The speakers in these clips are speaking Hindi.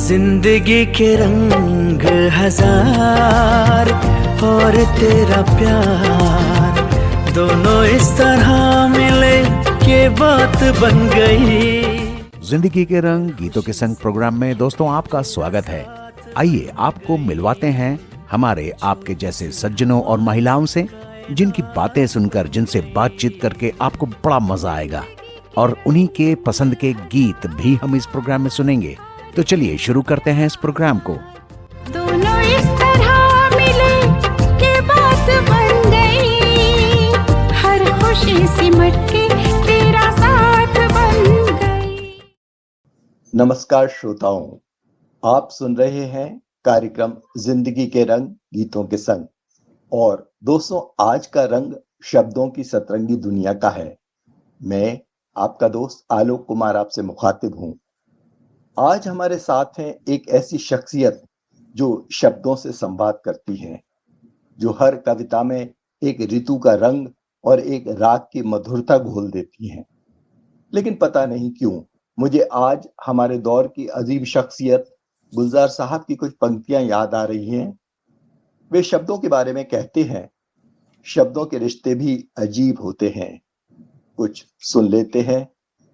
जिंदगी के रंग हजार और तेरा प्यार, दोनों इस तरह मिले कि बात बन गई। जिंदगी के रंग गीतों के संग प्रोग्राम में दोस्तों आपका स्वागत है। आइए आपको मिलवाते हैं हमारे आपके जैसे सज्जनों और महिलाओं से, जिनकी बातें सुनकर, जिनसे बातचीत करके आपको बड़ा मजा आएगा और उन्हीं के पसंद के गीत भी हम इस प्रोग्राम में सुनेंगे। तो चलिए शुरू करते हैं इस प्रोग्राम को। दोनों इस तरह मिले कि बात बन गई, हर खुशी सिमट के तेरा साथ बन गई। नमस्कार श्रोताओं, आप सुन रहे हैं कार्यक्रम जिंदगी के रंग गीतों के संग। और दोस्तों, आज का रंग शब्दों की सतरंगी दुनिया का है। मैं आपका दोस्त आलोक कुमार आपसे मुखातिब हूं। आज हमारे साथ हैं एक ऐसी शख्सियत जो शब्दों से संवाद करती है, जो हर कविता में एक ऋतु का रंग और एक राग की मधुरता घोल देती हैं। लेकिन पता नहीं क्यों मुझे आज हमारे दौर की अजीब शख्सियत गुलजार साहब की कुछ पंक्तियां याद आ रही हैं। वे शब्दों के बारे में कहते हैं, शब्दों के रिश्ते भी अजीब होते हैं, कुछ सुन लेते हैं,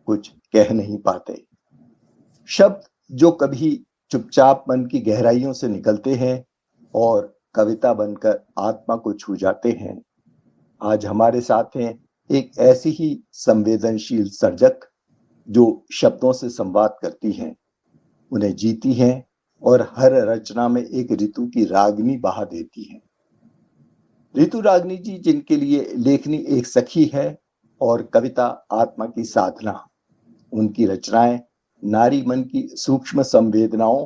कुछ कह नहीं पाते। शब्द जो कभी चुपचाप मन की गहराइयों से निकलते हैं और कविता बनकर आत्मा को छू जाते हैं। आज हमारे साथ हैं एक ऐसी ही संवेदनशील सर्जक जो शब्दों से संवाद करती हैं, उन्हें जीती हैं और हर रचना में एक ऋतु की रागनी बहा देती हैं। ऋतु रागनी जी, जिनके लिए लेखनी एक सखी है और कविता आत्मा की साधना। उनकी रचनाएं नारी मन की सूक्ष्म संवेदनाओं,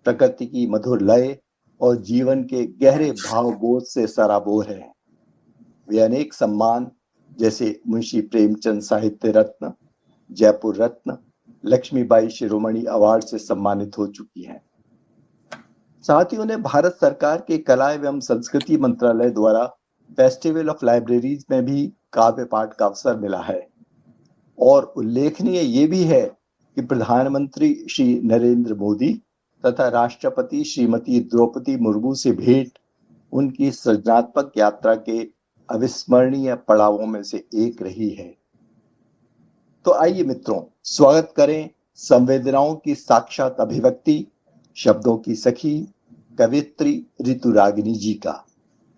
प्रकृति की मधुर लय और जीवन के गहरे भावबोध से सराबोर है। वे अनेक सम्मान जैसे मुंशी प्रेमचंद साहित्य रत्न, जयपुर रत्न, लक्ष्मीबाई शिरोमणि अवार्ड से सम्मानित हो चुकी हैं। साथ ही उन्हें भारत सरकार के कला एवं संस्कृति मंत्रालय द्वारा फेस्टिवल ऑफ लाइब्रेरीज में भी काव्य पाठ का अवसर मिला है। और उल्लेखनीय ये भी है कि प्रधानमंत्री श्री नरेंद्र मोदी तथा राष्ट्रपति श्रीमती द्रौपदी मुर्मू से भेंट उनकी सृजनात्मक यात्रा के अविस्मरणीय पड़ावों में से एक रही है। तो आइए मित्रों, स्वागत करें संवेदनाओं की साक्षात अभिव्यक्ति, शब्दों की सखी, कवियत्री ऋतु रागिनी जी का।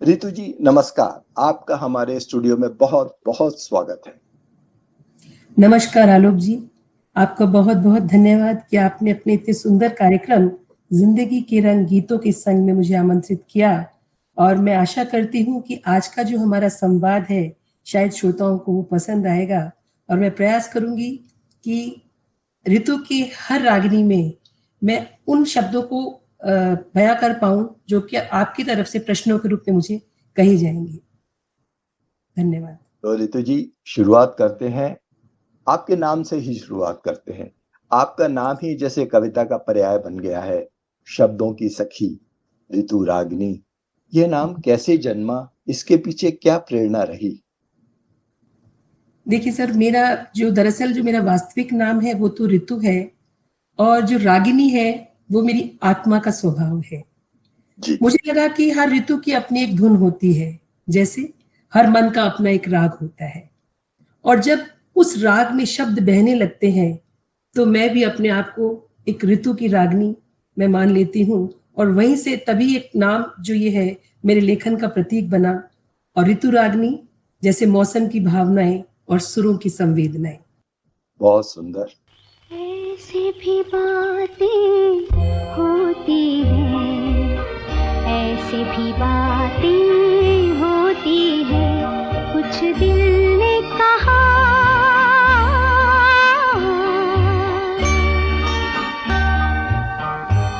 ऋतु जी नमस्कार, आपका हमारे स्टूडियो में बहुत बहुत स्वागत है। नमस्कार आलोक जी, आपका बहुत बहुत धन्यवाद कि आपने अपने इतने सुंदर कार्यक्रम जिंदगी के रंग गीतों के संग में मुझे आमंत्रित किया। और मैं आशा करती हूँ कि आज का जो हमारा संवाद है शायद श्रोताओं को वो पसंद आएगा। और मैं प्रयास करूंगी कि ऋतु की हर रागनी में मैं उन शब्दों को बयां कर पाऊं जो कि आपकी तरफ से प्रश्नों के रूप में मुझे कही जाएंगे। धन्यवाद। तो ऋतु जी, शुरुआत करते हैं, आपके नाम से ही शुरुआत करते हैं। आपका नाम ही जैसे कविता का पर्याय बन गया है, शब्दों की सखी, ऋतु रागिनी। यह नाम कैसे जन्मा, इसके पीछे क्या प्रेरणा रही? देखिए सर, दरअसल जो मेरा वास्तविक नाम है वो तो ऋतु है, और जो रागिनी है वो मेरी आत्मा का स्वभाव है जी। मुझे लगा कि हर ऋतु की अपनी एक धुन होती है, जैसे हर मन का अपना एक राग होता है। और जब उस राग में शब्द बहने लगते हैं तो मैं भी अपने आप को एक ऋतु की रागनी मैं मान लेती हूँ। और वहीं से तभी एक नाम जो ये है मेरे लेखन का प्रतीक बना। और ऋतु रागनी जैसे मौसम की भावनाएं और सुरों की संवेदनाएं। बहुत सुंदर। ऐसी भी बातें होती हैं, ऐसी भी बातें होती हैं, कुछ दिल ने कहा,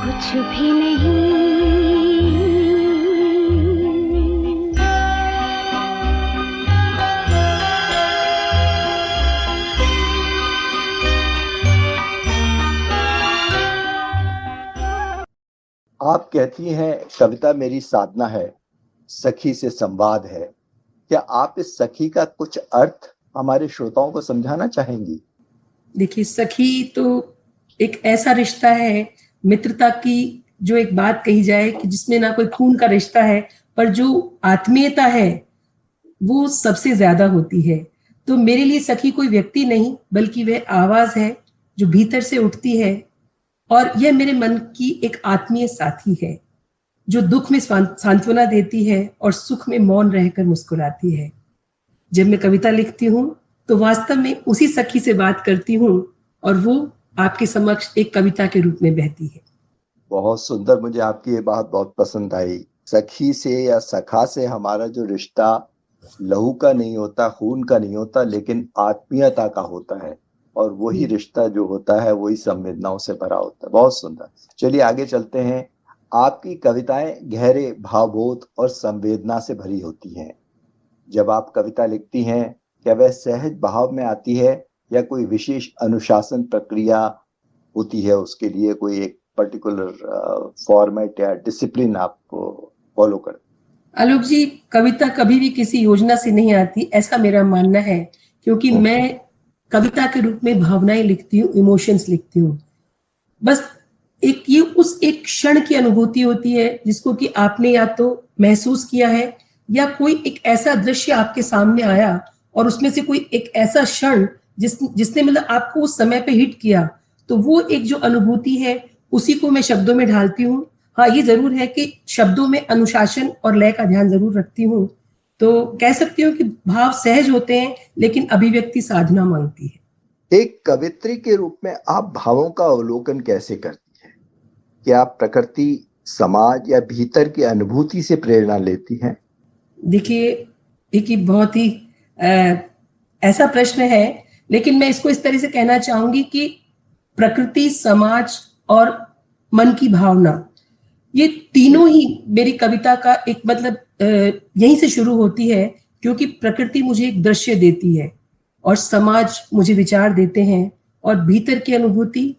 कुछ भी नहीं। आप कहती हैं कविता मेरी साधना है, सखी से संवाद है। क्या आप इस सखी का कुछ अर्थ हमारे श्रोताओं को समझाना चाहेंगी? देखिए, सखी तो एक ऐसा रिश्ता है मित्रता की जो एक बात कही जाए कि जिसमें ना कोई खून का रिश्ता है, पर जो आत्मीयता है वो सबसे ज्यादा होती है। तो मेरे लिए सखी कोई व्यक्ति नहीं, बल्कि वह आवाज है जो भीतर से उठती है, और यह मेरे मन की एक आत्मीय साथी है जो दुख में सांत्वना देती है और सुख में मौन रहकर मुस्कुराती है। जब मैं कविता लिखती हूँ तो वास्तव में उसी सखी से बात करती हूँ और वो आपके समक्ष एक कविता के रूप में बहती है। बहुत सुंदर, मुझे आपकी ये बात बहुत पसंद आई। सखी से या सखा से हमारा जो रिश्ता लहू का नहीं होता, खून का नहीं होता, लेकिन आत्मीयता का होता है, और वही रिश्ता जो होता है वही संवेदनाओं से भरा होता है। बहुत सुंदर। चलिए आगे चलते हैं। आपकी कविताएं गहरे भावबोध और संवेदना से भरी होती हैं। जब आप कविता लिखती हैं, क्या वह सहज भाव में आती है या कोई विशेष अनुशासन प्रक्रिया होती है? उसके लिए कोई एक पर्टिकुलर फॉर्मेट या डिसिप्लिन आप फॉलो करते? आलोक जी, कविता कभी भी किसी योजना से नहीं आती, ऐसा मेरा मानना है, क्योंकि मैं कविता के रूप में भावनाएं लिखती हूँ, इमोशंस लिखती हूँ। बस ये उस एक क्षण की अनुभूति होती है जिसको कि आपने या तो महसूस किया है, या कोई एक ऐसा दृश्य आपके सामने आया और उसमें से कोई एक ऐसा क्षण जिसने मतलब आपको उस समय पे हिट किया, तो वो एक जो अनुभूति है उसी को मैं शब्दों में ढालती हूँ। हाँ, ये जरूर है कि शब्दों में अनुशासन और लय का ध्यान जरूर रखती हूँ। तो कह सकती हूँ कि भाव सहज होते हैं, लेकिन अभिव्यक्ति साधना मांगती है। एक कवित्री के रूप में आप भावों का अवलोकन कैसे करती हैं? क्या आप प्रकृति, समाज या भीतर की अनुभूति से प्रेरणा लेती हैं? देखिए, एक बहुत ही ऐसा प्रश्न है, लेकिन मैं इसको इस तरह से कहना चाहूंगी कि प्रकृति, समाज और मन की भावना, ये तीनों ही मेरी कविता का एक मतलब यहीं से शुरू होती है, क्योंकि प्रकृति मुझे एक दृश्य देती है और समाज मुझे विचार देते हैं और भीतर की अनुभूति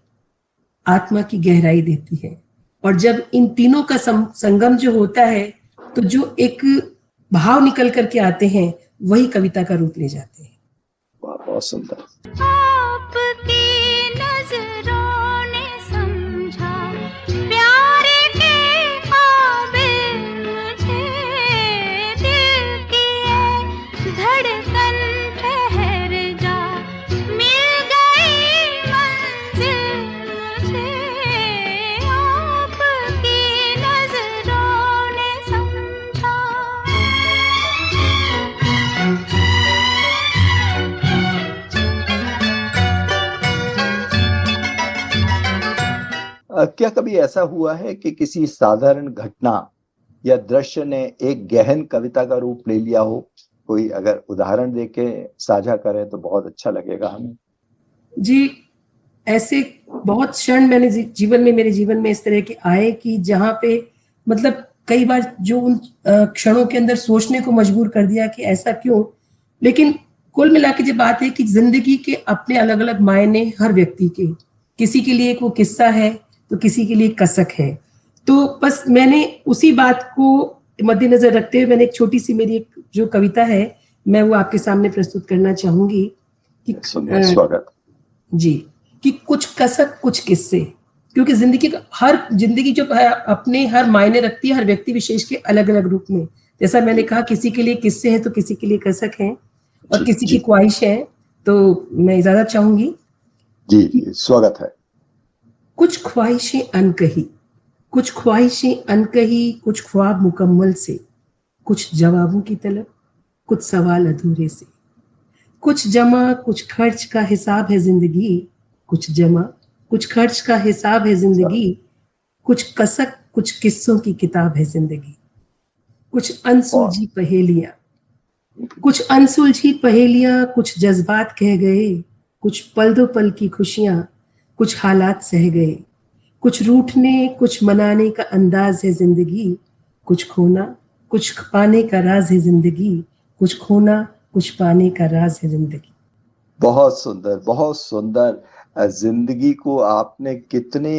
आत्मा की गहराई देती है। और जब इन तीनों का संगम जो होता है, तो जो एक भाव निकल करके आते हैं वही कविता का रूप ले जाते हैं। बहुत सुंदर। आपकी नजरों ने समझा प्यार के काबिल मुझे, दिल की ये धड़कन ठहर जा, मिल गई मंजिल मुझे, आपकी नजरों ने समझा। क्या कभी ऐसा हुआ है कि किसी साधारण घटना या दृश्य ने एक गहन कविता का रूप ले लिया हो? कोई अगर उदाहरण देके साझा करें तो बहुत अच्छा लगेगा हमें। जी, ऐसे बहुत क्षण मेरे जीवन में इस तरह के आए कि जहाँ पे मतलब कई बार जो उन क्षणों के अंदर सोचने को मजबूर कर दिया कि ऐसा क्यों। लेकिन कुल मिला के जो बात है कि जिंदगी के अपने अलग अलग मायने हर व्यक्ति के, किसी के लिए वो किस्सा है तो किसी के लिए कसक है। तो बस मैंने उसी बात को मद्देनजर रखते हुए मैंने एक छोटी सी मेरी एक जो कविता है मैं वो आपके सामने प्रस्तुत करना चाहूंगी कि स्वागत जी, कि कुछ कसक कुछ किस्से, क्योंकि जिंदगी जो अपने हर मायने रखती है हर व्यक्ति विशेष के अलग अलग रूप में। जैसा मैंने कहा, किसी के लिए किस्से हैं तो किसी के लिए कसक हैं और किसी की ख्वाहिश है। तो मैं इजाजत चाहूंगी। जी, स्वागत है। कुछ ख्वाहिशें अनकही, कुछ ख्वाहिशें अनकही, कुछ ख्वाब मुकम्मल से, कुछ जवाबों की तलब, कुछ सवाल अधूरे से, कुछ जमा कुछ खर्च का हिसाब है जिंदगी, कुछ जमा कुछ खर्च का हिसाब है जिंदगी, कुछ कसक कुछ किस्सों की किताब है जिंदगी, कुछ अनसुलझी पहेलियां, कुछ अनसुलझी पहेलियां, कुछ जज्बात कह गए, कुछ पल दो पल की खुशियां, कुछ हालात सह गए, कुछ रूठने कुछ मनाने का अंदाज है जिंदगी, कुछ खोना कुछ पाने का राज है जिंदगी, कुछ खोना कुछ पाने का राज है जिंदगी। बहुत सुंदर, बहुत सुंदर। जिंदगी को आपने कितने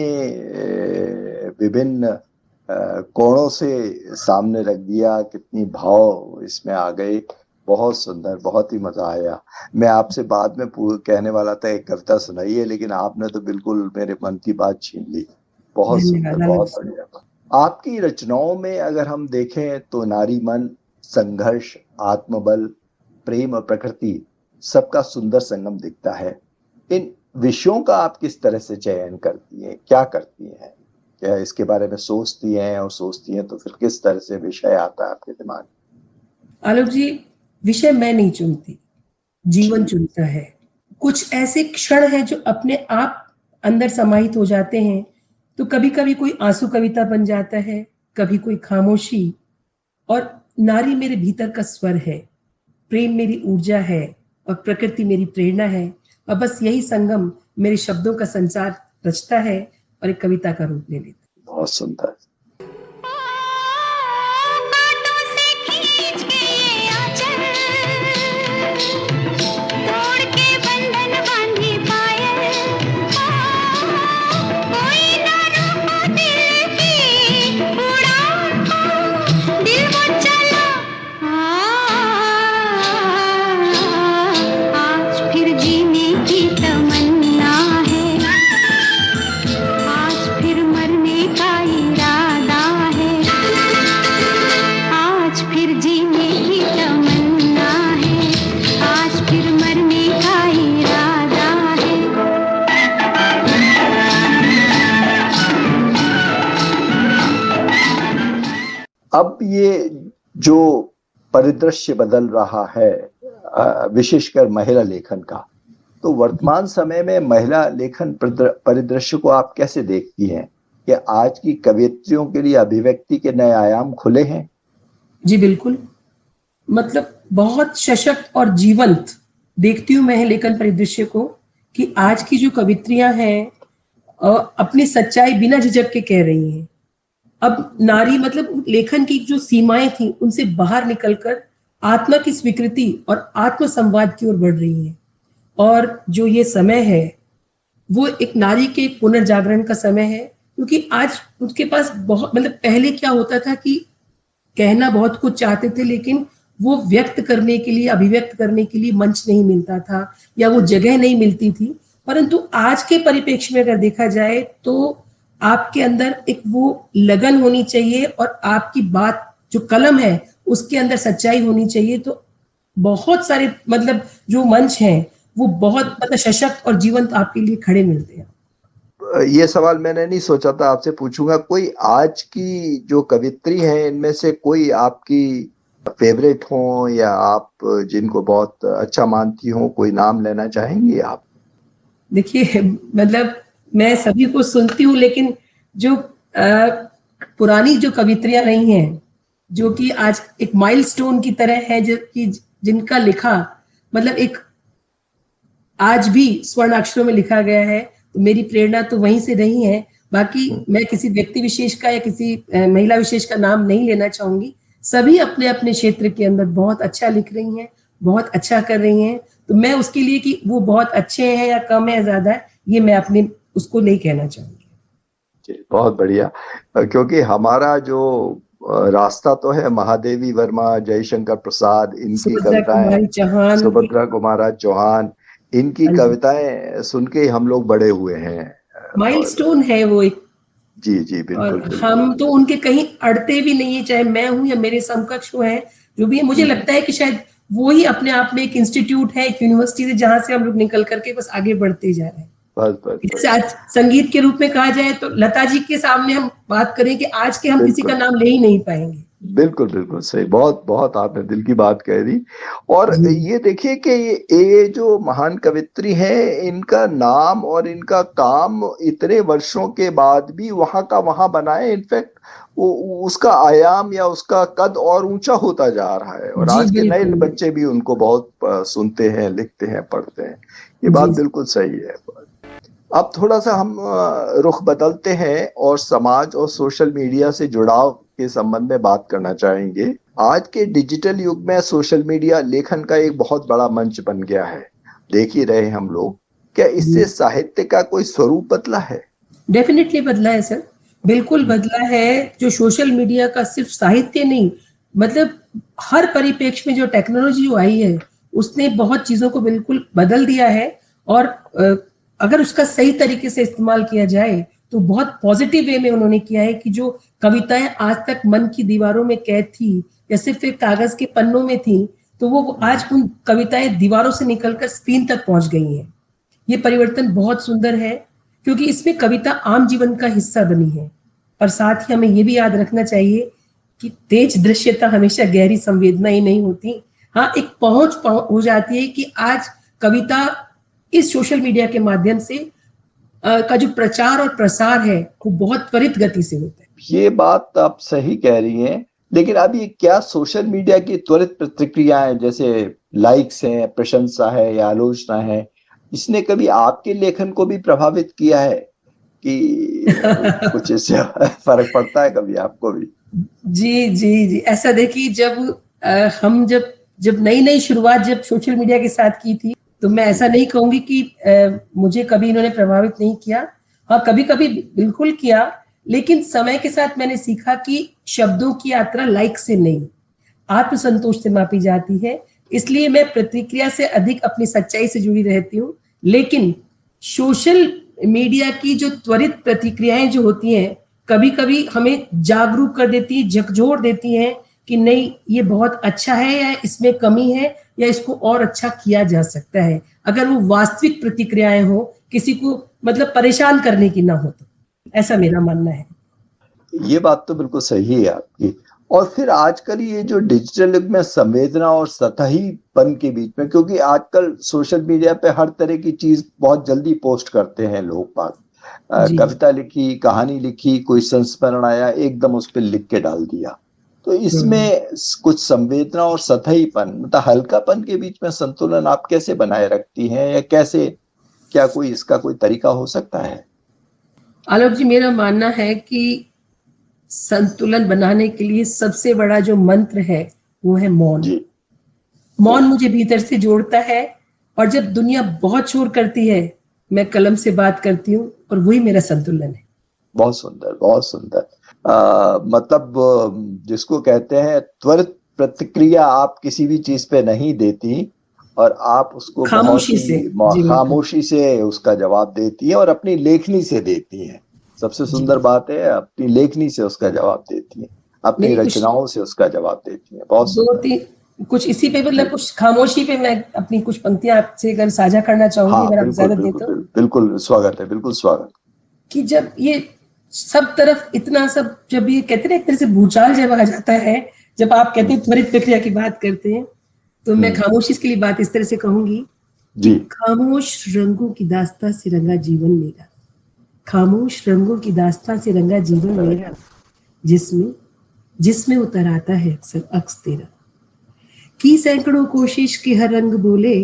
विभिन्न कोणों से सामने रख दिया, कितनी भाव इसमें आ गए। बहुत सुंदर, बहुत ही मजा आया। मैं आपसे बाद में कहने वाला था एक कविता सुनाइए, लेकिन आपने तो बिल्कुल मेरे मन की बात छीन ली। बहुत धन्यवाद सुंदर, आलोक बहुत जी। बढ़िया। आपकी रचनाओं में अगर हम देखें तो नारी मन, संघर्ष, आत्मबल, प्रेम और प्रकृति सबका सुंदर संगम दिखता है। इन विषयों का आप किस तरह से चयन करती हैं, क्या करती हैं? क्या इसके बारे में सोचती हैं, और सोचती हैं तो फिर किस तरह से विषय आता है आपके दिमाग में? आलोक जी, विषय मैं नहीं चुनती, जीवन चुनता है। कुछ ऐसे क्षण हैं जो अपने आप अंदर समाहित हो जाते हैं, तो कभी कभी कोई आंसू कविता बन जाता है, कभी कोई खामोशी। और नारी मेरे भीतर का स्वर है, प्रेम मेरी ऊर्जा है और प्रकृति मेरी प्रेरणा है, और बस यही संगम मेरे शब्दों का संचार रचता है और एक कविता का रूप ले लेता है। बहुत सुंदर। बातों से खींच के ये आंचल, तोड़ के बंधन बांधी पायल, कोई ना रोको दिल की उड़ान को, दिल वो चला आज फिर जीने की तमन्ना है, आज फिर मरने का इरादा है, आज फिर जीने की तमन्ना है, आज फिर मरने का इरादा है। अब ये जो परिदृश्य बदल रहा है, विशेषकर महिला लेखन का, तो वर्तमान समय में महिला लेखन परिदृश्य को आप कैसे देखती हैं? कि आज की कवियत्रियों के लिए अभिव्यक्ति के नए आयाम खुले हैं? जी बिल्कुल, मतलब बहुत सशक्त और जीवंत देखती हूँ मैं लेखन परिदृश्य को, कि आज की जो कवित्रियां हैं अपनी सच्चाई बिना झिझक के कह रही हैं। अब नारी मतलब लेखन की जो सीमाएं थी उनसे बाहर निकलकर आत्मा की स्वीकृति और आत्म संवाद की ओर बढ़ रही हैं। और जो ये समय है वो एक नारी के पुनर्जागरण का समय है, क्योंकि आज उसके पास बहुत, मतलब पहले क्या होता था कि कहना बहुत कुछ चाहते थे, लेकिन वो व्यक्त करने के लिए, अभिव्यक्त करने के लिए मंच नहीं मिलता था या वो जगह नहीं मिलती थी। परंतु आज के परिप्रेक्ष्य में अगर देखा जाए तो आपके अंदर एक वो लगन होनी चाहिए और आपकी बात जो कलम है उसके अंदर सच्चाई होनी चाहिए। तो बहुत सारे मतलब जो मंच हैं वो बहुत मतलब सशक्त और जीवंत आपके लिए खड़े मिलते हैं। ये सवाल मैंने नहीं सोचा था, आपसे पूछूंगा। कोई आज की जो कवित्री हैं इनमें से कोई आपकी फेवरेट हो या आप जिनको बहुत अच्छा मानती हो, कोई नाम लेना चाहेंगी आप? देखिए, मतलब मैं सभी को सुनती हूँ, लेकिन जो पुरानी जो कवित्रियां रही हैं जो कि आज एक माइलस्टोन की तरह है, जो कि जिनका लिखा मतलब एक आज भी स्वर्ण अक्षरों में लिखा गया है, तो मेरी प्रेरणा तो वहीं से रही है। बाकी मैं किसी व्यक्ति विशेष का या किसी महिला विशेष का नाम नहीं लेना चाहूंगी। सभी अपने अपने क्षेत्र के अंदर बहुत अच्छा लिख रही हैं, बहुत अच्छा कर रही हैं। तो मैं उसके लिए कि वो बहुत अच्छे हैं या कम है ज्यादा है, ये मैं अपने उसको नहीं कहना चाहूंगी। बहुत बढ़िया, क्योंकि हमारा जो रास्ता तो है महादेवी वर्मा, जयशंकर प्रसाद, इनकी कविताएं, सुभद्रा कुमारी चौहान, इनकी कविताएं सुन के हम लोग बड़े हुए हैं। माइलस्टोन है वो एक। जी जी बिल्कुल, और हम तो उनके कहीं अड़ते भी नहीं है, चाहे मैं हूं या मेरे समकक्ष हैं जो भी है। मुझे लगता है कि शायद वो ही अपने आप में एक इंस्टीट्यूट है, एक यूनिवर्सिटी है, जहां से हम लोग निकल करके बस आगे बढ़ते जा रहे हैं। जैसे आज संगीत के रूप में कहा जाए तो लता जी के सामने हम बात करें कि आज के हम किसी का नाम ले ही नहीं पाएंगे। बिल्कुल बिल्कुल सही, बहुत बहुत आपने दिल की बात कह दी। और ये देखिए कि ये जो महान कवित्री हैं, इनका नाम और इनका काम इतने वर्षों के बाद भी वहां का वहां बनाए। इनफैक्ट उसका आयाम या उसका कद और ऊंचा होता जा रहा है, और आज के नए बच्चे भी उनको बहुत सुनते हैं, लिखते हैं, पढ़ते हैं। ये बात बिल्कुल सही है। अब थोड़ा सा हम रुख बदलते हैं और समाज और सोशल मीडिया से जुड़ाव के संबंध में बात करना चाहेंगे। आज के डिजिटल युग में सोशल मीडिया लेखन का एक बहुत बड़ा मंच बन गया है, देख ही रहे हम लोग। क्या इससे साहित्य का कोई स्वरूप बदला है? डेफिनेटली बदला है सर, बिल्कुल बदला है। जो सोशल मीडिया का सिर्फ साहित्य नहीं, मतलब हर परिप्रेक्ष्य में जो टेक्नोलॉजी आई है उसने बहुत चीजों को बिल्कुल बदल दिया है। और अगर उसका सही तरीके से इस्तेमाल किया जाए तो बहुत पॉजिटिव वे में उन्होंने किया है कि जो कविताएं आज तक मन की दीवारों में कैद थी या सिर्फ एक कागज के पन्नों में थी, तो वो आज उन कविताएं दीवारों से निकलकर स्क्रीन तक पहुंच गई हैं। ये परिवर्तन बहुत सुंदर है क्योंकि इसमें कविता आम जीवन का हिस्सा बनी है। और साथ ही हमें ये भी याद रखना चाहिए कि तेज दृश्यता हमेशा गहरी संवेदना ही नहीं होती। हाँ, एक पहुंच हो जाती है कि आज कविता इस सोशल मीडिया के माध्यम से का जो प्रचार और प्रसार है वो बहुत त्वरित गति से होता है। ये बात आप सही कह रही हैं, लेकिन अब ये क्या सोशल मीडिया की त्वरित प्रतिक्रियाएं जैसे लाइक्स हैं, प्रशंसा है या आलोचना है, इसने कभी आपके लेखन को भी प्रभावित किया है कि कुछ इससे फर्क पड़ता है कभी आपको भी? जी जी जी, ऐसा देखिए, हम जब नई शुरुआत जब सोशल मीडिया के साथ की थी, तो मैं ऐसा नहीं कहूंगी कि मुझे कभी इन्होंने प्रभावित नहीं किया। हाँ, कभी कभी बिल्कुल किया, लेकिन समय के साथ मैंने सीखा कि शब्दों की यात्रा लाइक से नहीं, आत्मसंतोष से मापी जाती है। इसलिए मैं प्रतिक्रिया से अधिक अपनी सच्चाई से जुड़ी रहती हूँ। लेकिन सोशल मीडिया की जो त्वरित प्रतिक्रियाएं जो होती हैं, कभी कभी हमें जागरूक कर देती है, झकझोर देती हैं कि नहीं, ये बहुत अच्छा है या इसमें कमी है या इसको और अच्छा किया जा सकता है, अगर वो वास्तविक प्रतिक्रियाएं हो, किसी को मतलब परेशान करने की ना हो। तो ऐसा मेरा मानना है। ये बात तो बिल्कुल सही है आपकी। और फिर आजकल ये जो डिजिटल युग में संवेदना और सतहीपन के बीच में, क्योंकि आजकल सोशल मीडिया पे हर तरह की चीज बहुत जल्दी पोस्ट करते हैं लोग बात, कविता लिखी, कहानी लिखी, कोई संस्मरण आया, एकदम उस पर लिख के डाल दिया। तो इसमें कुछ संवेदना और सतहीपन, मतलब हल्कापन के बीच में संतुलन आप कैसे बनाए रखती हैं, या कैसे, क्या कोई इसका कोई तरीका हो सकता है? आलोक जी, मेरा मानना है कि संतुलन बनाने के लिए सबसे बड़ा जो मंत्र है वो है मौन। मौन मुझे भीतर से जोड़ता है, और जब दुनिया बहुत शोर करती है, मैं कलम से बात करती हूँ, और वही मेरा संतुलन है। बहुत सुंदर, बहुत सुंदर। मतलब जिसको कहते हैं त्वरित प्रतिक्रिया आप किसी भी चीज पे नहीं देती, और आप उसको खामोशी से उसका जवाब देती है, और अपनी लेखनी से देती है। सबसे सुंदर बात है, अपनी लेखनी से उसका जवाब देती है, अपनी रचनाओं से उसका जवाब देती है। बहुत सुंदर। कुछ इसी पे, मतलब कुछ खामोशी पे मैं अपनी कुछ पंक्तियां आपसे अगर साझा करना चाहूंगी, अगर आप इजाजत दें तो। बिल्कुल स्वागत है, बिल्कुल स्वागत। कि जब ये सब तरफ इतना सब, जब ये कहते हैं एक तरह से भूचाल जब आ जाता है, जब आप कहते हैं त्वरित प्रक्रिया की बात करते हैं, तो मैं खामोशी के लिए बात इस तरह से कहूंगी जी। खामोश रंगों की दास्तां से रंगा जीवन मेरा, खामोश रंगों की दास्तां से रंगा जीवन मेरा, जिसमें उतर आता है अक्सर अक्स तेरा, की सैकड़ों कोशिश के हर रंग बोले,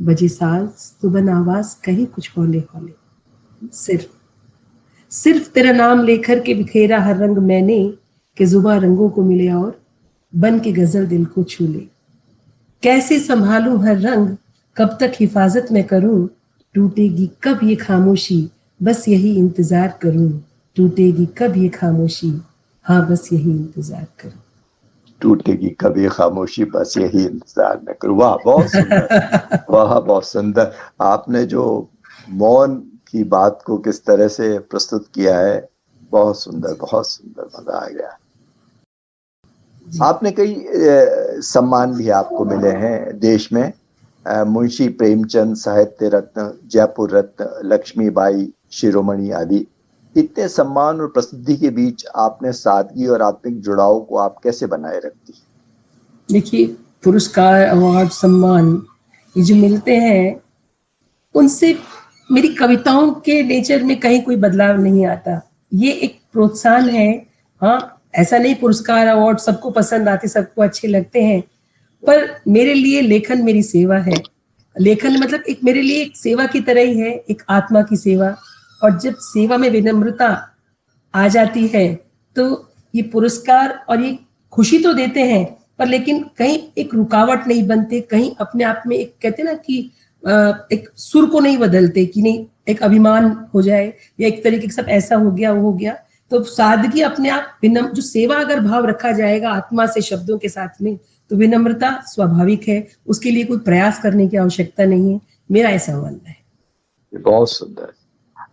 बजे साज तो बन आवाज कहीं कुछ हौले हौले, सिर्फ तेरा नाम लेकर के बिखेरा हर रंग मैंने, कि जुबां रंगों को मिले और बन के गजल दिल को छू ले, कैसे संभालूं हर रंग, कब तक हिफाजत में करूं, टूटेगी कब ये खामोशी, बस यही इंतजार करूं, टूटेगी कब ये खामोशी, हाँ बस यही इंतजार करूं, टूटेगी कब ये खामोशी, बस यही इंतजार में करूं। वाह, बहुत सुंदर। वाह, बहुत सुंदर। आपने जो मौन की बात को किस तरह से प्रस्तुत किया है, बहुत सुंदर, बहुत सुंदर, मजा आ गया। आपने कई सम्मान भी आपको मिले हैं देश में, मुंशी प्रेमचंद साहित्य रत्न, जयपुर रत्न, लक्ष्मीबाई शिरोमणि आदि। इतने सम्मान और प्रसिद्धि के बीच आपने सादगी और आत्मिक जुड़ाव को आप कैसे बनाए रखती हैं? देखिए, पुरस्कार, अवार्ड, सम्मान ये जो मिलते हैं, उनसे मेरी कविताओं के नेचर में कहीं कोई बदलाव नहीं आता। ये एक प्रोत्साहन है। हाँ, ऐसा नहीं पुरस्कार अवार्ड सबको पसंद आते, सबको अच्छे लगते हैं, पर मेरे लिए लेखन मेरी सेवा है। लेखन मतलब एक मेरे लिए एक सेवा की तरह ही है, एक आत्मा की सेवा। और जब सेवा में विनम्रता आ जाती है, तो ये पुरस्कार और ये खुशी तो देते हैं, पर लेकिन कहीं एक रुकावट नहीं बनते, कहीं अपने आप में एक कहते ना कि एक सुर को नहीं बदलते, कि नहीं एक अभिमान हो जाए या एक तरीके से सब ऐसा हो गया वो हो गया। तो सादगी अपने आप, विनम्र जो सेवा अगर भाव रखा जाएगा आत्मा से, शब्दों के साथ में, तो विनम्रता स्वाभाविक है, उसके लिए कोई प्रयास करने की आवश्यकता नहीं है। मेरा ऐसा मानना है। बहुत सुंदर।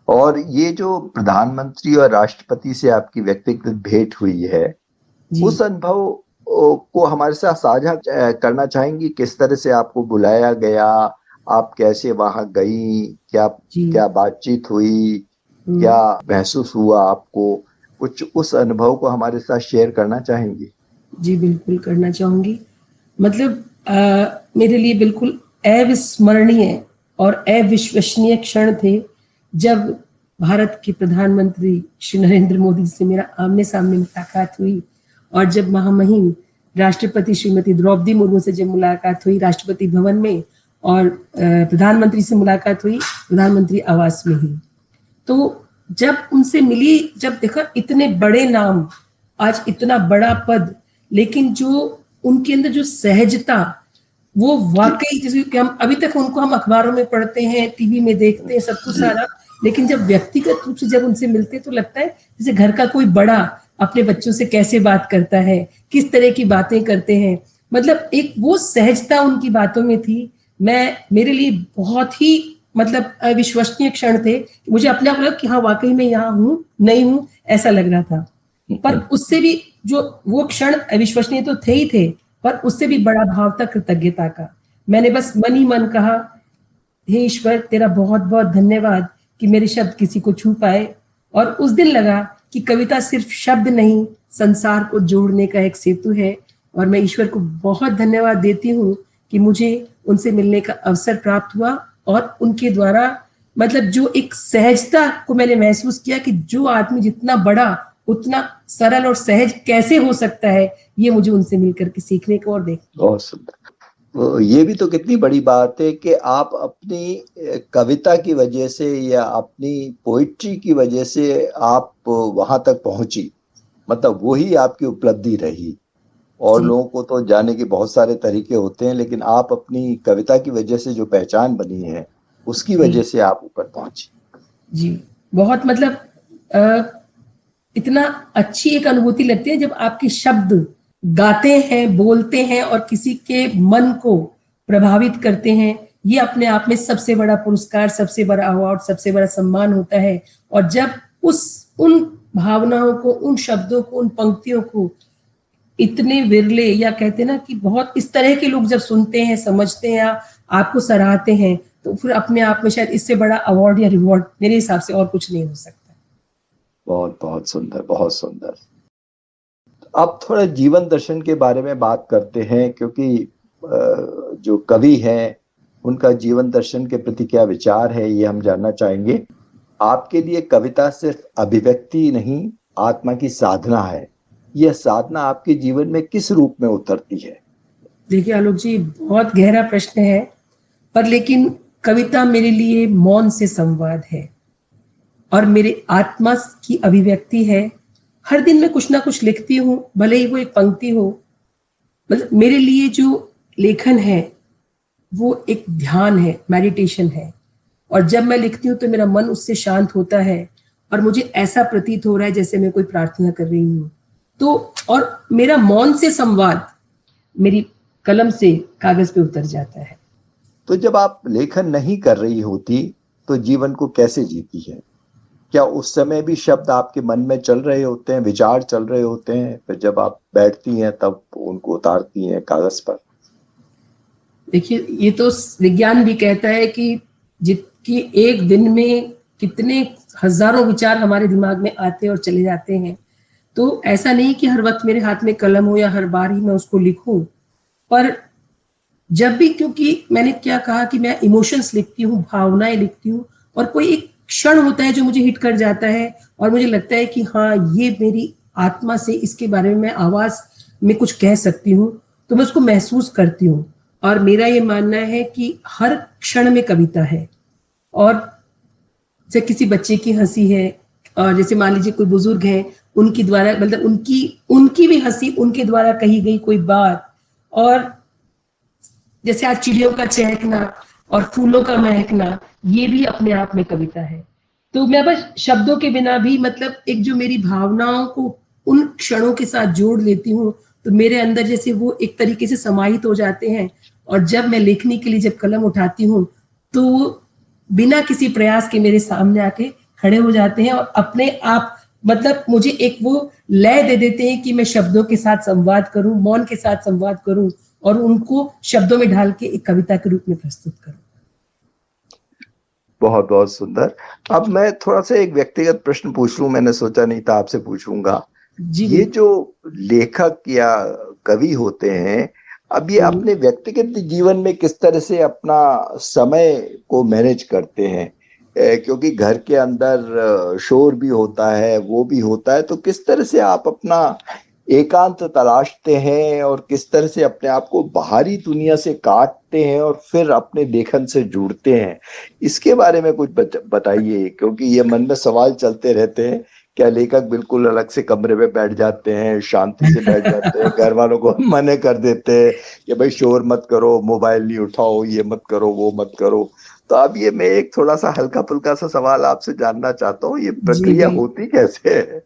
और ये जो प्रधानमंत्री और राष्ट्रपति से आपकी व्यक्तिगत भेंट हुई है, जी। उस अनुभव को हमारे साथ साझा करना चाहेंगी? किस तरह से आपको बुलाया गया, आप कैसे वहां गई, क्या बातचीत हुई, क्या महसूस हुआ आपको? कुछ उस अनुभव को हमारे साथ शेयर करना चाहेंगी? जी बिल्कुल करना चाहूंगी। मतलब मेरे लिए बिल्कुल अविस्मरणीय और अविश्वसनीय क्षण थे जब भारत के प्रधानमंत्री श्री नरेंद्र मोदी से मेरा आमने सामने मुलाकात हुई, और जब महामहिम राष्ट्रपति श्रीमती द्रौपदी मुर्मू से जब मुलाकात हुई राष्ट्रपति भवन में, और प्रधानमंत्री से मुलाकात हुई प्रधानमंत्री आवास में ही। तो जब उनसे मिली, जब देखा इतने बड़े नाम, आज इतना बड़ा पद, लेकिन जो उनके अंदर जो सहजता, वो वाकई, जैसे कि हम अभी तक उनको हम अखबारों में पढ़ते हैं, टीवी में देखते हैं, सब कुछ सारा, लेकिन जब व्यक्तिगत रूप से जब उनसे मिलते हैं तो लगता है जैसे घर का कोई बड़ा अपने बच्चों से कैसे बात करता है, किस तरह की बातें करते हैं। मतलब एक वो सहजता उनकी बातों में थी। मेरे लिए बहुत ही मतलब अविश्वसनीय क्षण थे। मुझे अपने आप लगा कि हाँ वाकई में यहाँ हूँ, नहीं हूँ, ऐसा लग रहा था। पर उससे भी जो वो क्षण अविश्वसनीय तो थे ही थे, पर उससे भी बड़ा भाव था कृतज्ञता का। मैंने बस मन ही मन कहा, हे ईश्वर तेरा बहुत बहुत धन्यवाद कि मेरे शब्द किसी को छू पाए। और उस दिन लगा कि कविता सिर्फ शब्द नहीं, संसार को जोड़ने का एक सेतु है। और मैं ईश्वर को बहुत धन्यवाद देती हूँ कि मुझे उनसे मिलने का अवसर प्राप्त हुआ, और उनके द्वारा मतलब जो एक सहजता को मैंने महसूस किया कि जो आदमी जितना बड़ा उतना सरल और सहज कैसे हो सकता है, ये मुझे उनसे मिलकर के सीखने को और देख। बहुत सुंदर। ये भी तो कितनी बड़ी बात है कि आप अपनी कविता की वजह से या अपनी पोइट्री की वजह से आप वहां तक पहुंची, मतलब वही आपकी उपलब्धि रही। और लोगों को तो जाने के बहुत सारे तरीके होते हैं, लेकिन आप अपनी कविता की वजह से जो पहचान बनी है उसकी वजह से आप ऊपर पहुंची। जी बहुत मतलब इतना अच्छी एक अनुभूति लगती है जब आपके शब्द गाते हैं, बोलते हैं और किसी के मन को प्रभावित करते हैं। ये अपने आप में सबसे बड़ा पुरस्कार, सबसे बड़ा अवार्ड, सबसे बड़ा सम्मान होता है। और जब उन भावनाओं को, उन शब्दों को, उन पंक्तियों को इतने विरले, या कहते हैं ना कि बहुत इस तरह के लोग जब सुनते हैं, समझते हैं, आपको सराहते हैं, तो फिर अपने आप में शायद इससे बड़ा अवार्ड या रिवॉर्ड मेरे हिसाब से और कुछ नहीं हो सकता। बहुत बहुत सुंदर, बहुत सुंदर। अब थोड़ा जीवन दर्शन के बारे में बात करते हैं, क्योंकि जो कवि हैं उनका जीवन दर्शन के प्रति क्या विचार है ये हम जानना चाहेंगे। आपके लिए कविता सिर्फ अभिव्यक्ति नहीं, आत्मा की साधना है। यह साधना आपके जीवन में किस रूप में उतरती है? देखिए आलोक जी, बहुत गहरा प्रश्न है, पर लेकिन कविता मेरे लिए मौन से संवाद है और मेरे आत्मा की अभिव्यक्ति है। हर दिन मैं कुछ ना कुछ लिखती हूँ, भले ही वो एक पंक्ति हो। मतलब मेरे लिए जो लेखन है वो एक ध्यान है, मेडिटेशन है। और जब मैं लिखती हूँ तो मेरा मन उससे शांत होता है और मुझे ऐसा प्रतीत हो रहा है जैसे मैं कोई प्रार्थना कर रही हूँ। तो और मेरा मौन से संवाद मेरी कलम से कागज पे उतर जाता है। तो जब आप लेखन नहीं कर रही होती तो जीवन को कैसे जीती है? क्या उस समय भी शब्द आपके मन में चल रहे होते हैं, विचार चल रहे होते हैं, फिर जब आप बैठती हैं तब उनको उतारती हैं कागज पर? देखिए, ये तो विज्ञान भी कहता है कि एक दिन में कितने हजारों विचार हमारे दिमाग में आते और चले जाते हैं। तो ऐसा नहीं कि हर वक्त मेरे हाथ में कलम हो या हर बार ही मैं उसको लिखूं, पर जब भी, क्योंकि मैंने क्या कहा कि मैं इमोशंस लिखती हूँ, भावनाएं लिखती हूँ, और कोई एक क्षण होता है जो मुझे हिट कर जाता है और मुझे लगता है कि हाँ ये मेरी आत्मा से इसके बारे में मैं आवाज में कुछ कह सकती हूँ, तो मैं उसको महसूस करती हूँ। और मेरा ये मानना है कि हर क्षण में कविता है। और जैसे किसी बच्चे की हंसी है, और जैसे मान लीजिए कोई बुजुर्ग है, उनकी द्वारा मतलब उनकी भी हंसी, उनके द्वारा कही गई कोई बात, और जैसे आज चिड़ियों का चहकना और फूलों का महकना, ये भी अपने आप में कविता है। तो मैं बस शब्दों के बिना भी मतलब एक जो मेरी भावनाओं को उन क्षणों के साथ जोड़ लेती हूँ, तो मेरे अंदर जैसे वो एक तरीके से समाहित हो जाते हैं। और जब मैं लिखने के लिए जब कलम उठाती हूँ तो बिना किसी प्रयास के मेरे सामने आके खड़े हो जाते हैं और अपने आप मतलब मुझे एक वो लय दे देते हैं कि मैं शब्दों के साथ संवाद करूं, मौन के साथ संवाद करूं और उनको शब्दों में ढाल के एक कविता के रूप में प्रस्तुत करूं। बहुत बहुत सुंदर। अब मैं थोड़ा सा एक व्यक्तिगत प्रश्न पूछ लूं, मैंने सोचा नहीं था आपसे पूछूंगा। जी ये जो लेखक या कवि होते हैं, अब ये अपने व्यक्तिगत जीवन में किस तरह से अपना समय को मैनेज करते हैं? क्योंकि घर के अंदर शोर भी होता है, वो भी होता है, तो किस तरह से आप अपना एकांत तलाशते हैं और किस तरह से अपने आप को बाहरी दुनिया से काटते हैं और फिर अपने लेखन से जुड़ते हैं, इसके बारे में कुछ बताइए। क्योंकि ये मन में सवाल चलते रहते हैं, क्या लेखक बिल्कुल अलग से कमरे में बैठ जाते हैं, शांति से बैठ जाते हैं, घर वालों को मना कर देते हैं कि भाई शोर मत करो, मोबाइल नहीं उठाओ, ये मत करो, वो मत करो। तो अब ये मैं एक थोड़ा सा हल्का फुल्का सा सवाल आपसे जानना चाहता हूँ, ये प्रक्रिया होती कैसे है?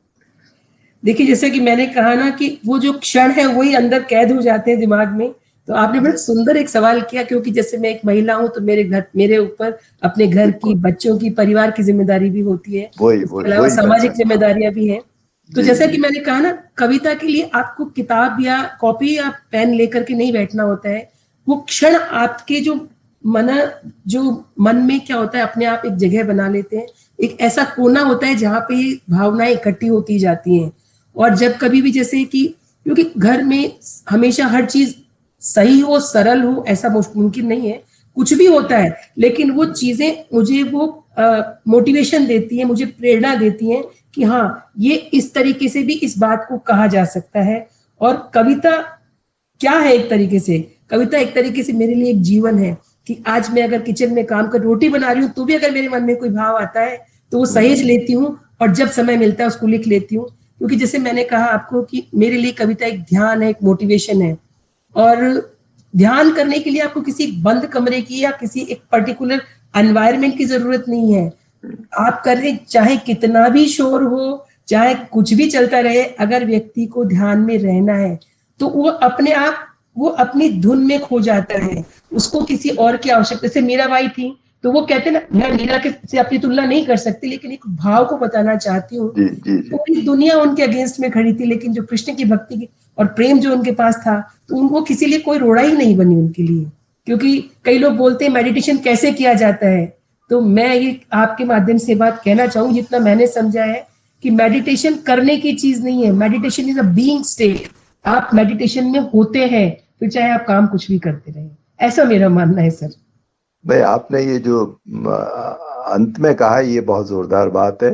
देखिए, जैसे कि मैंने कहा ना कि वो जो क्षण है वही अंदर कैद हो जाते हैं दिमाग में। तो आपने बड़ा सुंदर एक सवाल किया, क्योंकि जैसे मैं एक महिला हूं तो मेरे ऊपर अपने घर की, बच्चों की, परिवार की जिम्मेदारी भी होती है, इसके अलावा सामाजिक जिम्मेदारियां भी हैं। तो जैसा कि मैंने कहा ना, कविता के लिए आपको किताब या कॉपी या पेन लेकर के नहीं बैठना होता है। वो क्षण आपके जो मन में क्या होता है, अपने आप एक जगह बना लेते हैं, एक ऐसा कोना होता है जहाँ पे ये भावनाएं इकट्ठी होती जाती हैं। और जब कभी भी जैसे कि, क्योंकि घर में हमेशा हर चीज सही हो, सरल हो, ऐसा मुमकिन नहीं है, कुछ भी होता है, लेकिन वो चीजें मुझे वो मोटिवेशन देती है, मुझे प्रेरणा देती हैं कि हाँ, ये इस तरीके से भी इस बात को कहा जा सकता है। और कविता क्या है? एक तरीके से कविता एक तरीके से मेरे लिए एक जीवन है कि आज मैं अगर किचन में काम कर रोटी बना रही हूँ तो भी अगर मेरे मन में कोई भाव आता है तो वो सहेज लेती हूँ और जब समय मिलता है उसको लिख लेती हूँ। क्योंकि जैसे मैंने कहा आपको कि मेरे लिए कविता एक ध्यान है, एक मोटिवेशन है। और ध्यान करने के लिए आपको किसी बंद कमरे की या किसी एक पर्टिकुलर एनवायरनमेंट की जरूरत नहीं है। आप करें, चाहे कितना भी शोर हो, चाहे कुछ भी चलता रहे, अगर व्यक्ति को ध्यान में रहना है तो वो अपने आप वो अपनी धुन में खो जाता है, उसको किसी और की आवश्यकता। जैसे मीराबाई थी तो वो कहते ना, मैं मीरा के से अपनी तुलना नहीं कर सकती, लेकिन एक भाव को बताना चाहती हूँ। पूरी दुनिया उनके अगेंस्ट में खड़ी थी, लेकिन जो कृष्ण की भक्ति की और प्रेम जो उनके पास था, तो उनको किसी लिए कोई रोड़ा ही नहीं बनी उनके लिए। क्योंकि कई लोग बोलते हैं मेडिटेशन कैसे किया जाता है, तो मैं ये आपके माध्यम से बात कहना चाहूँ, जितना मैंने समझा है कि मेडिटेशन करने की चीज नहीं है, meditation is a being state. आप मेडिटेशन में होते हैं, फिर चाहे आप काम कुछ भी करते रहे, ऐसा मेरा मानना है सर। भाई, आपने ये जो अंत में कहा, ये बहुत जोरदार बात है।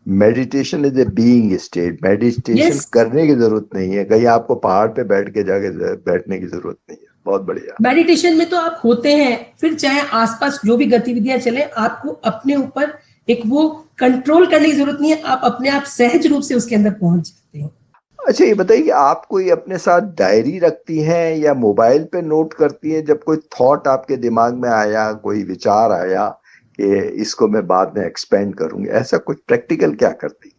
Meditation is a being state. Meditation करने की जरूरत नहीं है, कहीं आपको पहाड़ पे बैठ के जाके बैठने की जरूरत नहीं है। बहुत बढ़िया। मेडिटेशन में तो आप होते हैं, फिर चाहे आसपास जो भी गतिविधियां चले, आपको अपने ऊपर एक वो कंट्रोल करने की जरूरत नहीं है, आप अपने आप सहज रूप से उसके अंदर पहुंच जाते हैं। अच्छा, ये बताइए कि आप कोई अपने साथ डायरी रखती हैं या मोबाइल पे नोट करती हैं? जब कोई थॉट आपके दिमाग में आया, कोई विचार आया कि इसको मैं बाद में एक्सपेंड करूंगी, ऐसा कुछ प्रैक्टिकल क्या करती?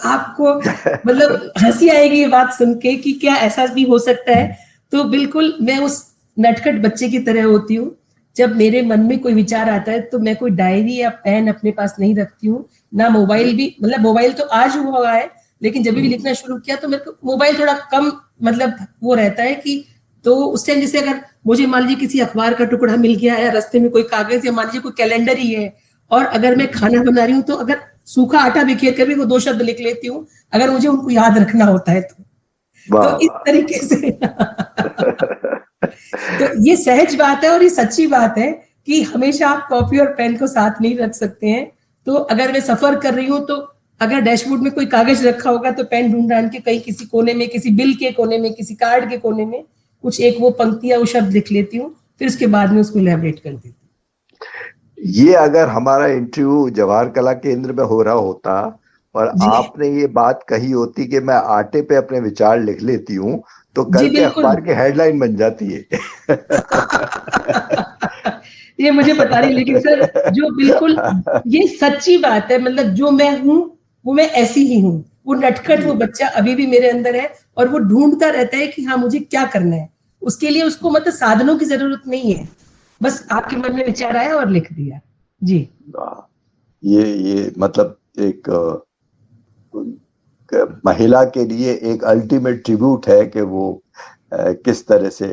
आपको मतलब हंसी आएगी ये बात सुन के कि क्या ऐसा भी हो सकता है। तो बिल्कुल मैं उस नटखट बच्चे की तरह होती हूँ। जब मेरे मन में कोई विचार आता है तो मैं कोई डायरी या पेन अपने पास नहीं रखती हूँ, ना मोबाइल भी। मतलब मोबाइल तो आज हुआ है, लेकिन जब भी लिखना शुरू किया तो मेरे को मोबाइल थोड़ा कम मतलब वो रहता है कि, तो उस टाइम जैसे अगर मुझे मान लीजिए किसी अखबार का टुकड़ा मिल गया है, रास्ते में कोई कागज, या मान लीजिए कोई कैलेंडर ही है, और अगर मैं खाना बना रही हूँ तो अगर सूखा आटा बिखेर कर भी वो 2 शब्द लिख लेती हूँ, अगर मुझे उनको याद रखना होता है तो इस तरीके से तो ये सहज बात है और ये सच्ची बात है कि हमेशा आप कॉपी और पेन को साथ नहीं रख सकते हैं। तो अगर मैं सफर कर रही हूँ तो अगर डैशबोर्ड में कोई कागज रखा होगा तो पेन ढूंढ के कहीं किसी कोने में, किसी बिल के कोने में, किसी कार्ड के कोने में कुछ एक वो पंक्ति या वो शब्द लिख लेती हूँ, फिर उसके बाद में उसको इलैबोरेट कर देती हूँ। ये अगर हमारा इंटरव्यू जवाहर कला केंद्र में हो रहा होता और आपने ये बात कही होती कि मैं आटे पे अपने विचार लिख लेती हूँ, तो कल के अखबार की हेडलाइन बन जाती है। ये मुझे पता नहीं, लेकिन सर जो बिल्कुल ये सच्ची बात है, मतलब जो मैं हूँ वो मैं ऐसी ही हूँ। वो नटखट वो बच्चा अभी भी मेरे अंदर है और वो ढूंढता रहता है कि हाँ मुझे क्या करना है। उसके लिए उसको मतलब साधनों की जरूरत नहीं है, बस आपके मन में विचार आया और लिख दिया। जी, ये मतलब एक महिला के लिए एक अल्टीमेट ट्रिब्यूट है कि वो किस तरह से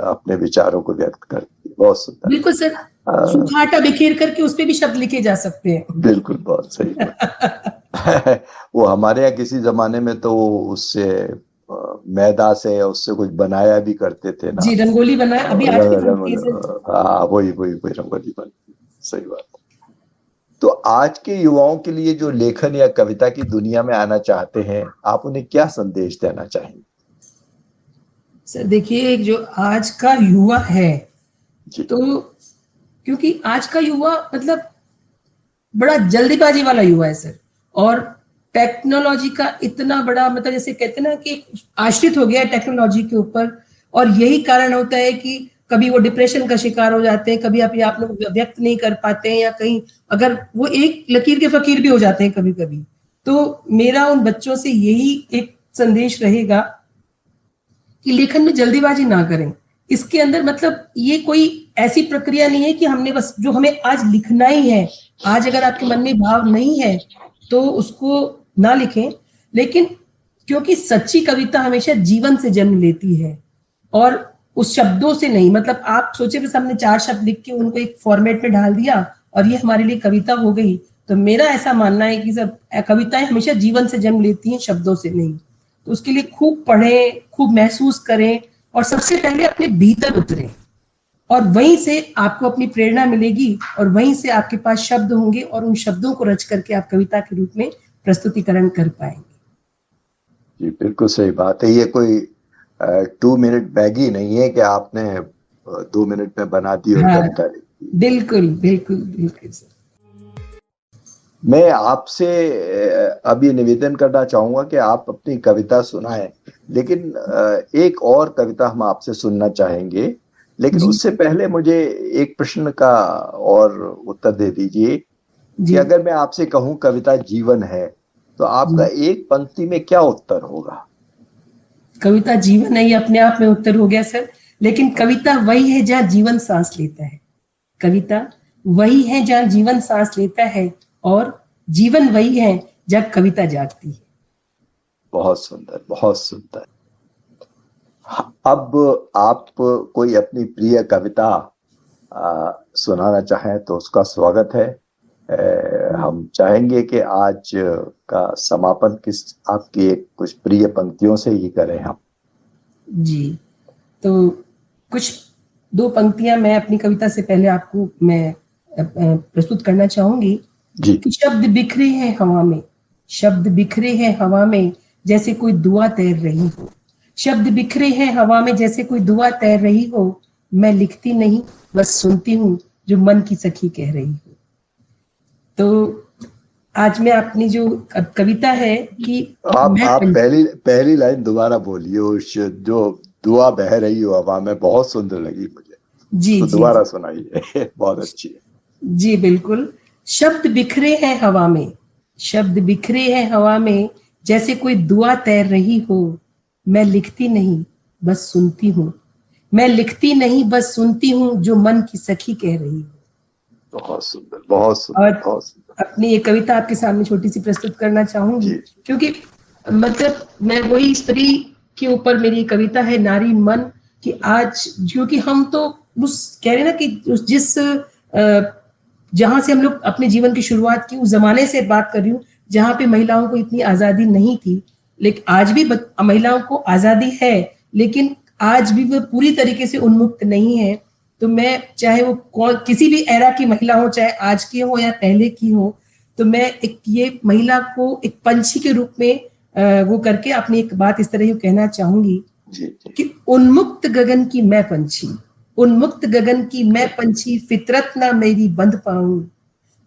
अपने विचारों को व्यक्त करती है। बहुत सुंदर। बिल्कुल सर, सूखा आटा बिखेर करके उस पे भी शब्द लिखे जा सकते हैं। बिल्कुल, बहुत सही बात। वो हमारे यहाँ किसी जमाने में तो उससे मैदा से उससे कुछ बनाया भी करते थे ना। जी, रंगोली बनाए, अभी आज भी बनती है सर। हाँ, वही रंगोली बनती। सही बात। तो आज के युवाओं के लिए जो लेखन या कविता की दुनिया में आना चाहते हैं, आप उन्हें क्या संदेश देना चाहेंगे? सर देखिए, जो आज का युवा है जी। तो क्योंकि आज का युवा मतलब बड़ा जल्दीबाजी वाला युवा है सर, और टेक्नोलॉजी का इतना बड़ा मतलब जैसे कहते हैं ना कि आश्रित हो गया है टेक्नोलॉजी के ऊपर, और यही कारण होता है कि कभी वो डिप्रेशन का शिकार हो जाते हैं, कभी आप लोग व्यक्त नहीं कर पाते हैं, या कहीं अगर वो एक लकीर के फकीर भी हो जाते हैं कभी कभी। तो मेरा उन बच्चों से यही एक संदेश रहेगा कि लेखन में जल्दीबाजी ना करें। इसके अंदर मतलब ये कोई ऐसी प्रक्रिया नहीं है कि हमने बस जो हमें आज लिखना ही है, आज अगर आपके मन में भाव नहीं है तो उसको ना लिखें, लेकिन क्योंकि सच्ची कविता हमेशा जीवन से जन्म लेती है और उस शब्दों से नहीं। मतलब आप सोचे बस हमने 4 शब्द लिख के उनको एक फॉर्मेट में डाल दिया और ये हमारे लिए कविता हो गई। तो मेरा ऐसा मानना है कि सब कविताएं हमेशा जीवन से जन्म लेती हैं, शब्दों से नहीं। तो उसके लिए खूब पढ़ें, खूब महसूस करें और सबसे पहले अपने भीतर उतरें, और वहीं से आपको अपनी प्रेरणा मिलेगी और वहीं से आपके पास शब्द होंगे और उन शब्दों को रच करके आप कविता के रूप में प्रस्तुतिकरण कर पाएंगे। जी, बिल्कुल सही बात है। ये कोई 2 मिनट मैगी नहीं है कि आपने 2 मिनट में बना दी और कविता लिखी। बिल्कुल बिल्कुल बिल्कुल सर। मैं आपसे अभी निवेदन करना चाहूंगा कि आप अपनी कविता सुनाएं, लेकिन एक और कविता हम आपसे सुनना चाहेंगे। लेकिन उससे पहले मुझे एक प्रश्न का और उत्तर दे दीजिए कि अगर मैं आपसे कहूं कविता जीवन है, तो आपका एक पंक्ति में क्या उत्तर होगा? कविता जीवन है, ये अपने आप में उत्तर हो गया सर। लेकिन कविता वही है जहाँ जीवन सांस लेता है। कविता वही है जहाँ जीवन सांस लेता है, और जीवन वही है जहाँ कविता जागती है। बहुत सुंदर, बहुत सुंदर। अब आप कोई अपनी प्रिय कविता सुनाना चाहें तो उसका स्वागत है। हम चाहेंगे कि आज का समापन आपकी कुछ प्रिय पंक्तियों से ही करें हम। जी, तो कुछ 2 पंक्तियां मैं अपनी कविता से पहले आपको मैं प्रस्तुत करना चाहूंगी। जी। कि शब्द बिखरे हैं हवा में, शब्द बिखरे हैं हवा में जैसे कोई दुआ तैर रही हो। शब्द बिखरे हैं हवा में जैसे कोई दुआ तैर रही हो। मैं लिखती नहीं, बस सुनती हूँ जो मन की सखी कह रही हो। तो आज मैं अपनी जो कविता है कि आप पहली लाइन दोबारा बोलिए, उस जो दुआ बह रही हो हवा में, बहुत सुंदर लगी मुझे। जी, तो दोबारा सुनाइए। बहुत अच्छी है। जी बिल्कुल। शब्द बिखरे हैं हवा में, शब्द बिखरे हैं हवा में जैसे कोई दुआ तैर रही हो। मैं लिखती नहीं, बस सुनती हूँ। मैं लिखती नहीं, बस सुनती हूँ जो मन की सखी कह रही हो। बहुत सुंदर, बहुत सुंदर, बहुत सुंदर। अपनी एक कविता आपके सामने छोटी सी प्रस्तुत करना चाहूंगी, क्योंकि मतलब मैं वही स्त्री के ऊपर मेरी कविता है, नारी मन। कि आज क्योंकि हम तो उस कह रहे ना कि जिस जहां से हम लोग अपने जीवन की शुरुआत की, उस जमाने से बात कर रही हूँ जहां पे महिलाओं को इतनी आजादी नहीं थी। लेकिन आज भी महिलाओं को आजादी है, लेकिन आज भी वो पूरी तरीके से उन्मुक्त नहीं है। तो मैं चाहे वो किसी भी एरा की महिला हो, चाहे आज की हो या पहले की हो, तो मैं एक ये महिला को एक पंछी के रूप में वो करके अपनी एक बात इस तरह कहना चाहूंगी कि उन्मुक्त गगन की मैं पंछी, उन्मुक्त गगन की मैं पंछी, फितरत ना मेरी बंध पाऊं।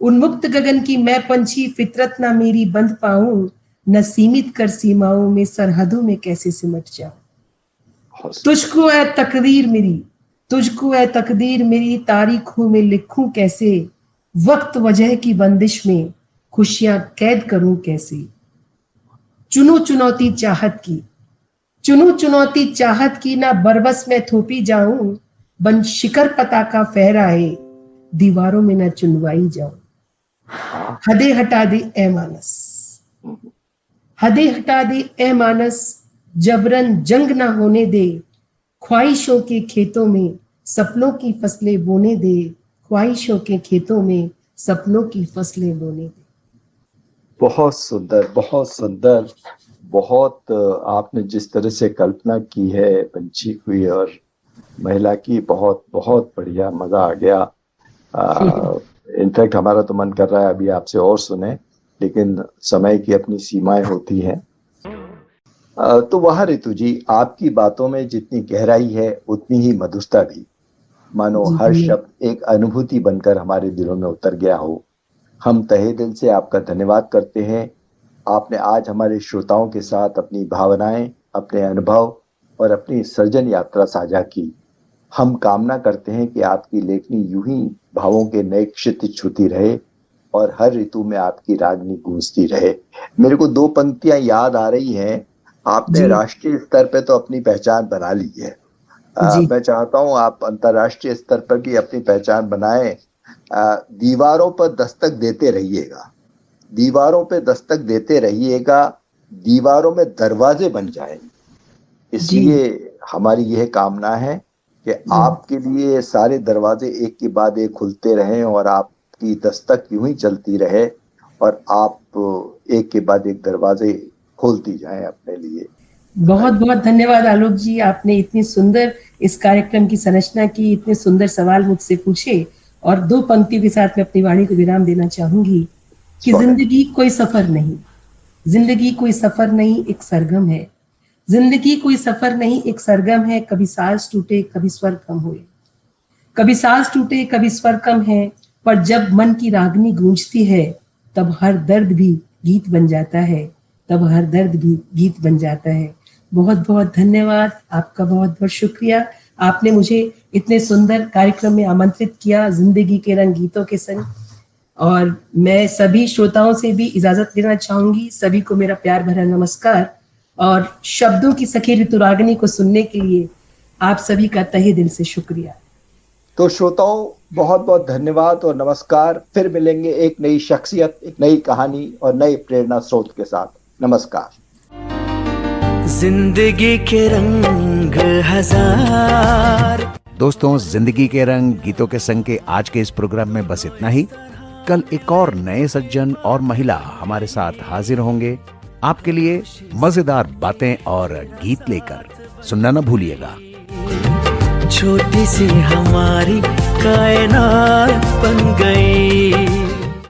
उन्मुक्त गगन की मैं पंछी, फितरत ना मेरी बंध पाऊं। न सीमित कर सीमाओं में, सरहदों में कैसे सिमट जाऊं। तुझको है तकदीर मेरी, तुझको है तकदीर मेरी, तारीखों में लिखूं कैसे। वक्त वजह की बंदिश में खुशियां कैद करूं कैसे। चुनू चुनौती चाहत की, चुनू चुनौती चाहत की, ना बरबस में थोपी जाऊं। बन शिकर पताका फहराए, दीवारों में न चुनवाई जाऊं। हदे हटा दे ए मानस, हदे हटा दे ए मानस, जबरन जंग ना होने दे, ख्वाहिशों के खेतों में सपनों की फसलें बोने दे, ख्वाहिशों के खेतों में सपनों की फसलें बोने दे। बहुत सुंदर, बहुत सुंदर। बहुत आपने जिस तरह से कल्पना की है पंछी हुई और महिला की, बहुत बहुत बढ़िया, मजा आ गया। इनफैक्ट हमारा तो मन कर रहा है अभी आपसे और सुने, लेकिन समय की अपनी सीमाएं होती हैं। तो वह ऋतु जी, आपकी बातों में जितनी गहराई है उतनी ही मधुरता भी। मानो हर शब्द एक अनुभूति बनकर हमारे दिलों में उतर गया हो। हम तहे दिल से आपका धन्यवाद करते हैं। आपने आज हमारे श्रोताओं के साथ अपनी भावनाएं, अपने अनुभव और अपनी सर्जन यात्रा साझा की। हम कामना करते हैं कि आपकी लेखनी यूं ही भावों के नए क्षितिज छूती रहे और हर ऋतु में आपकी रागनी गूंजती रहे। मेरे को दो पंक्तियां याद आ रही हैं। आपने राष्ट्रीय स्तर पे तो अपनी पहचान बना ली है, मैं चाहता हूं आप अंतर्राष्ट्रीय स्तर पर भी अपनी पहचान बनाएं। दीवारों पर दस्तक देते रहिएगा, दीवारों पे दस्तक देते रहिएगा, दीवारों में दरवाजे बन जाएं। इसलिए हमारी यह कामना है कि आपके लिए सारे दरवाजे एक के बाद एक खुलते रहें और आपकी दस्तक यूं ही चलती रहे और आप एक के बाद एक दरवाजे खोलती जाएं अपने लिए। बहुत बहुत धन्यवाद आलोक जी, आपने इतनी सुंदर इस कार्यक्रम की संरचना की, इतने सुंदर सवाल मुझसे पूछे। और दो पंक्तियों के साथ मैं अपनी वाणी को विराम देना चाहूंगी कि जिंदगी कोई सफर नहीं, जिंदगी कोई सफर नहीं, एक सरगम है। जिंदगी कोई सफर नहीं, एक सरगम है। कभी सांस टूटे, कभी स्वर कम हुए, कभी सांस टूटे, कभी स्वर कम है, पर जब मन की रागनी गूंजती है तब हर दर्द भी गीत बन जाता है, तब हर दर्द भी गीत बन जाता है। बहुत बहुत धन्यवाद, आपका बहुत बहुत शुक्रिया। आपने मुझे इतने सुंदर कार्यक्रम में आमंत्रित किया, जिंदगी के रंग गीतों के संग। और मैं सभी श्रोताओं से भी इजाजत लेना चाहूंगी। सभी को मेरा प्यार भरा नमस्कार और शब्दों की सखी ऋतुरागिनी को सुनने के लिए आप सभी का तहे दिल से शुक्रिया। तो श्रोताओं, बहुत बहुत धन्यवाद और नमस्कार। फिर मिलेंगे एक नई शख्सियत, एक नई कहानी और नए प्रेरणा स्रोत के साथ। नमस्कार। जिंदगी के रंग हजार। दोस्तों, जिंदगी के रंग गीतों के संग के आज के इस प्रोग्राम में बस इतना ही। कल एक और नए सज्जन और महिला हमारे साथ हाजिर होंगे आपके लिए मजेदार बातें और गीत लेकर। सुनना न भूलिएगा। छोटी सी हमारी कायनात बन गई।